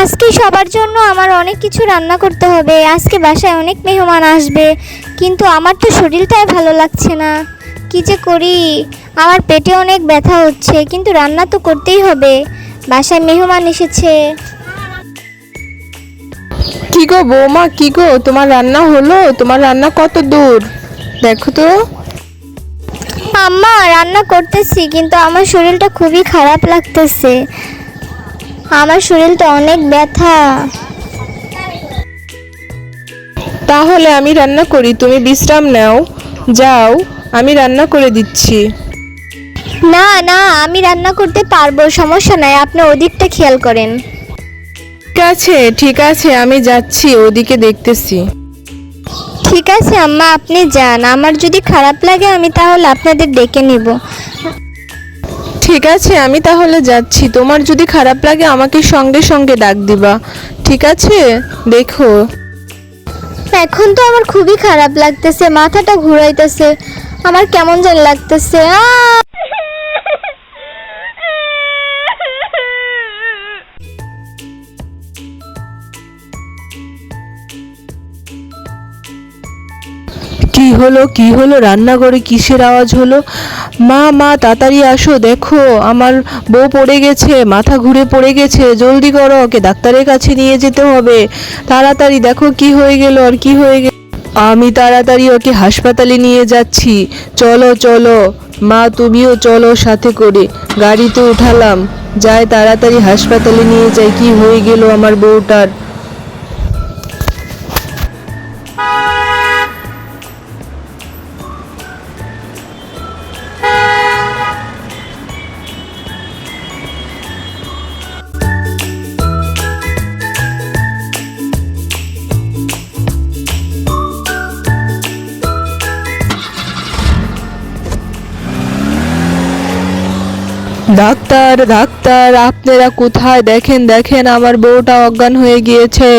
আজকে সবার জন্য আমার অনেক কিছু রান্না করতে হবে। আজকে বাসায় অনেক মেহমান আসবে, কিন্তু আমার তো শরীরটাই ভালো লাগছে না। কি যে করি, আমার পেটে অনেক ব্যথা হচ্ছে, কিন্তু রান্না তো করতেই হবে, বাসায় মেহমান এসেছে। কি গো বৌমা, কি গো, তোমার রান্না হলো? তোমার রান্না কত দূর দেখো তো। আম্মা, রান্না করতেছি, কিন্তু আমার শরীরটা খুবই খারাপ লাগতেছে। আমার শরীরটা অনেক ব্যথা। তাহলে আমি রান্না করি, তুমি বিশ্রাম নাও। যাও, আমি রান্না করে দিচ্ছি। না না, আমি রান্না করতে পারবো, সমস্যা নাই, আপনি ওদিকটা খেয়াল করেন। ঠিক আছে, আমি যাচ্ছি, ওদিকে দেখতেছি। ঠিক আছে আম্মা, আপনি যান। আমার যদি খারাপ লাগে আমি তাহলে আপনাদের ডেকে নিব। ঠিক আছে, আমি তাহলে যাচ্ছি। তোমার যদি খারাপ লাগে আমাকে সঙ্গে সঙ্গে ডাক দিবা, ঠিক আছে? দেখো। এখন তো আমার খুবই খারাপ লাগতেছে, মাথাটা ঘুরাইতেছে, আমার কেমন যেন লাগতেছে। কি হলো, কি হলো? রান্নাঘরে কিসের আওয়াজ হলো? মা মা, তাড়াতাড়ি আসো, দেখো আমার বউ পড়ে গেছে, মাথা ঘুরে পড়ে গেছে, জলদি করো, ওকে ডাক্তারের কাছে নিয়ে যেতে হবে। তাড়াতাড়ি দেখো কি হয়ে গেল আর কি হয়ে গেল। আমি তাড়াতাড়ি ওকে হাসপাতালে নিয়ে যাচ্ছি। চলো চলো মা, তুমিও চলো সাথে করে। গাড়িতে উঠালাম, যাই তাড়াতাড়ি হাসপাতালে নিয়ে যাই। কি হয়ে গেল আমার বউটার? ডাক্তার ডাক্তার, আপনারা কোথায়? দেখেন দেখেন, আমার বউটা অজ্ঞান হয়ে গিয়েছে।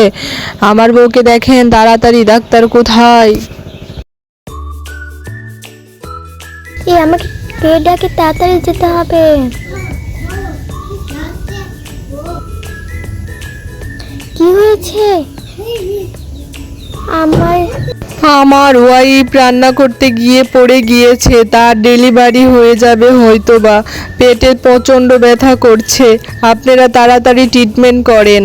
আমার বউকে দেখেন তাড়াতাড়ি, ডাক্তার কোথায়? আমাকে কে ডাকে, তাড়াতাড়ি যেতে হবে। কি হয়েছে? আমার ওয়াইফ রান্না করতে গিয়ে পড়ে গিয়েছে, তার ডেলিভারি হয়ে যাবে হয়তোবা। পেটে প্রচণ্ড ব্যথা করছে। আপনারা তাড়াতাড়ি ট্রিটমেন্ট করেন,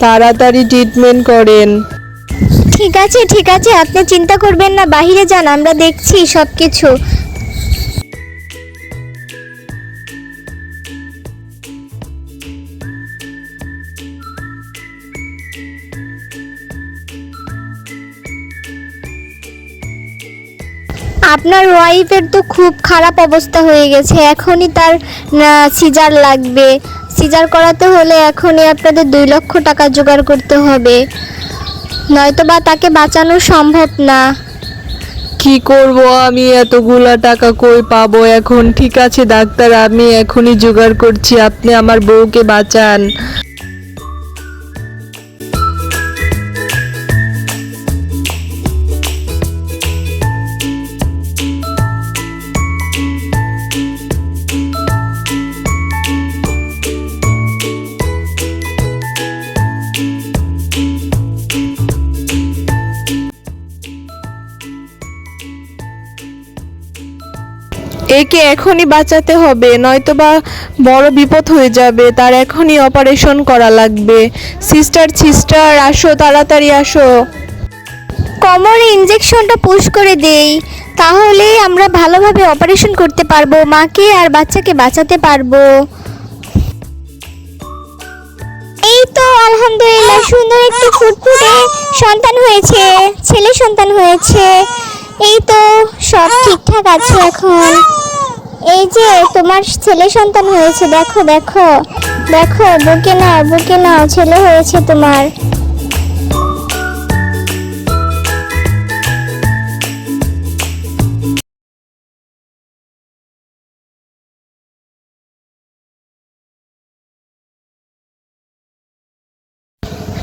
তাড়াতাড়ি ট্রিটমেন্ট করেন। ঠিক আছে ঠিক আছে, আপনি চিন্তা করবেন না, বাহিরে যান, আমরা দেখছি সব কিছু। আপনার ওয়াইফের তো খুব খারাপ অবস্থা হয়ে গেছে, এখনই তার সিজার লাগবে। সিজার করাতে হলে এখনই আপনাদের 2 লক্ষ টাকা জোগাড় করতে হবে, নয়তোবা তাকে বাঁচানো সম্ভব না। কি করব আমি, এতগুলা টাকা কই পাবো এখন? ঠিক আছে ডাক্তার, আমি এখনই জোগাড় করছি, আপনি আমার বউকে বাঁচান। একে এখনই বাঁচাতে হবে, নয়তোবা বড় বিপদ হয়ে যাবে। তার এখনই অপারেশন করা লাগবে। সিস্টার সিস্টার, আসো, তাড়াতাড়ি আসো। কোমরে ইনজেকশনটা পুশ করে দেই, তাহলেই আমরা ভালোভাবে অপারেশন করতে পারবো, মাকে আর বাচ্চাকে বাঁচাতে পারবো। এই তো আলহামদুলিল্লাহ, সুন্দর একটি ফুটফুটে সন্তান হয়েছে, ছেলে সন্তান হয়েছে। এই তো সব ঠিকঠাক আছে এখন। এই যে তোমার ছেলে সন্তান হয়েছে, দেখো দেখো দেখো, বুকে নাও বুকে নাও, ছেলে হয়েছে তোমার।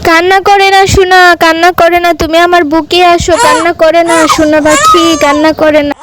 কান্না করে না সোনা, কান্না করে না, তুমি আমার বুকে আসো, কান্না করে না সোনা পাখি, কান্না করে না।